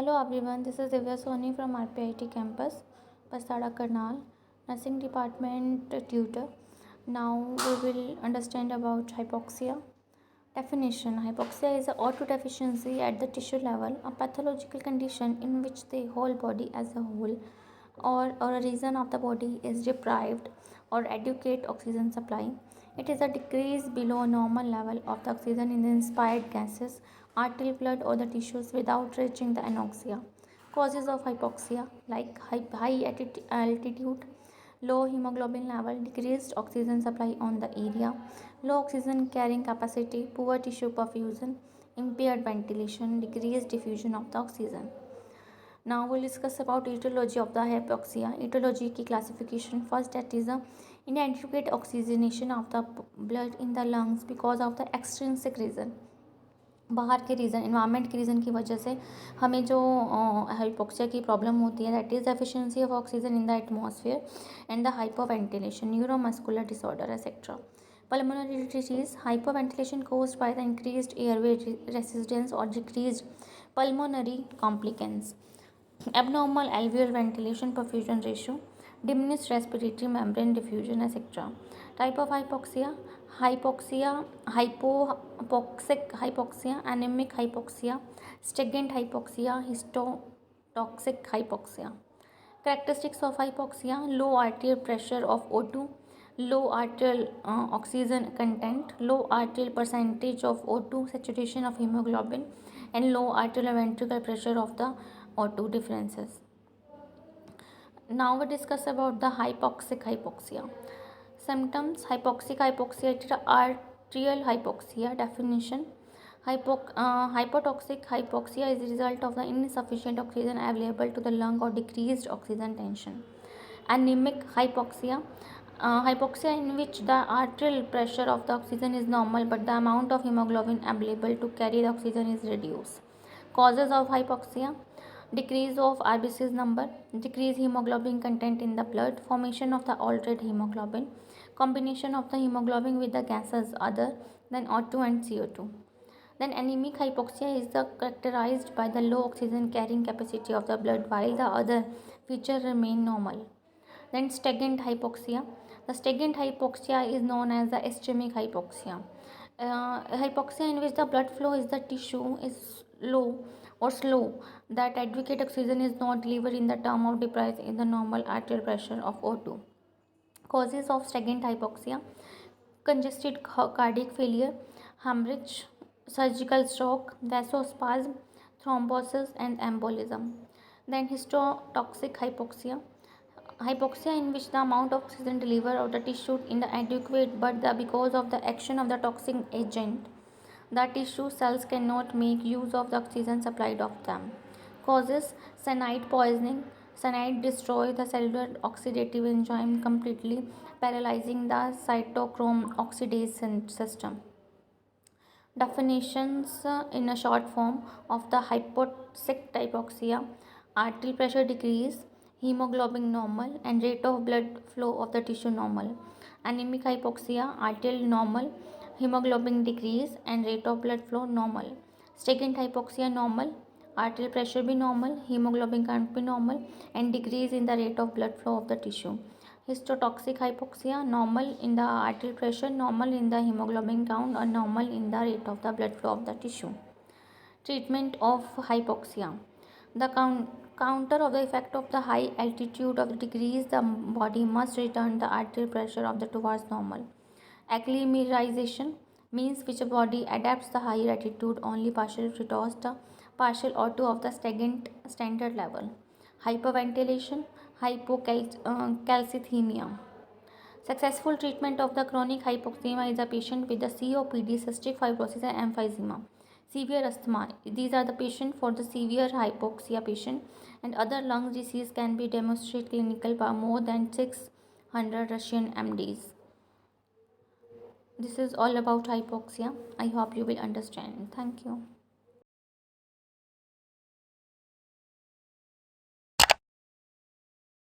Hello everyone, this is Divya Soni from RPIT campus, Pasada Karnal, nursing department tutor. Now we will understand about hypoxia. Definition: hypoxia is an autodeficiency at the tissue level, a pathological condition in which the whole body as a whole or a region of the body is deprived or adequate oxygen supply. It is a decrease below normal level of the oxygen in the inspired gases, arterial blood, or the tissues without reaching the anoxia. Causes of hypoxia like high altitude, low hemoglobin level, decreased oxygen supply on the area, low oxygen carrying capacity, poor tissue perfusion, impaired ventilation, decreased diffusion of the oxygen. Now we'll discuss about etiology of the hypoxia. Etiology की classification: first, that is the inadequate oxygenation of the blood in the lungs because of the extrinsic reason. बाहर के reason, environment के reason की वजह से हमें जो hypoxia की प्रॉब्लम होती है, that is efficiency of oxygen in the atmosphere and the hypoventilation, neuromuscular disorder etcetera. Pulmonary disease: hyperventilation caused by the increased airway resistance or decreased pulmonary complicans. Abnormal alveolar ventilation perfusion ratio, diminished respiratory membrane diffusion, etc. Type of hypoxia: hypoxia, hypoxic hypoxia, anemic hypoxia, stagnant hypoxia, histotoxic hypoxia. Characteristics of hypoxia: low arterial pressure of O2, low arterial oxygen content, low arterial percentage of O2, saturation of hemoglobin, and low arterial ventricular pressure of the O2 differences. Now we discuss about the hypoxic hypoxia. Symptoms: hypoxic hypoxia, arterial hypoxia. Definition: hypotoxic hypoxia is the result of the insufficient oxygen available to the lung or decreased oxygen tension. Anemic hypoxia, hypoxia in which the arterial pressure of the oxygen is normal but the amount of hemoglobin available to carry the oxygen is reduced. Causes of hypoxia: decrease of RBC's number, decreased hemoglobin content in the blood, formation of the altered hemoglobin, combination of the hemoglobin with the gases other than O2 and CO2. Then anemic hypoxia is characterized by the low oxygen carrying capacity of the blood while the other features remain normal. Then stagnant hypoxia. The stagnant hypoxia is known as the ischemic hypoxia. Hypoxia in which the blood flow is the tissue is low or slow, that adequate oxygen is not delivered in the term of deprived in the normal arterial pressure of O2. Causes of stagnant hypoxia: congested cardiac failure, hemorrhage, surgical stroke, vasospasm, thrombosis, and embolism. Then histotoxic hypoxia, hypoxia in which the amount of oxygen delivered of the tissue is inadequate but because of the action of the toxic agent, the tissue cells cannot make use of the oxygen supplied of them. Causes: cyanide poisoning. Cyanide destroys the cellular oxidative enzyme completely, paralyzing the cytochrome oxidase system. Definitions in a short form of the hypoxic hypoxia: arterial pressure decrease, hemoglobin normal, and rate of blood flow of the tissue normal. Anemic hypoxia: arterial normal, hemoglobin decrease, and rate of blood flow normal. Stagnant hypoxia: normal, arterial pressure be normal, hemoglobin count be normal, and decrease in the rate of blood flow of the tissue. Histotoxic hypoxia: normal in the arterial pressure, normal in the hemoglobin count, or normal in the rate of the blood flow of the tissue. Treatment of hypoxia: the counter of the effect of the high altitude of the decrease, the body must return the arterial pressure of the towards normal. Acclimatization means which body adapts the higher altitude only partially restores the partial O2 of the stagnant standard level. Hyperventilation, hypocalcemia. Successful treatment of the chronic hypoxemia is a patient with the COPD, cystic fibrosis, and emphysema. Severe asthma. These are the patient for the severe hypoxia patient, and other lung disease can be demonstrated clinical by more than 600 Russian MDs. This is all about hypoxia. I hope you will understand. Thank you.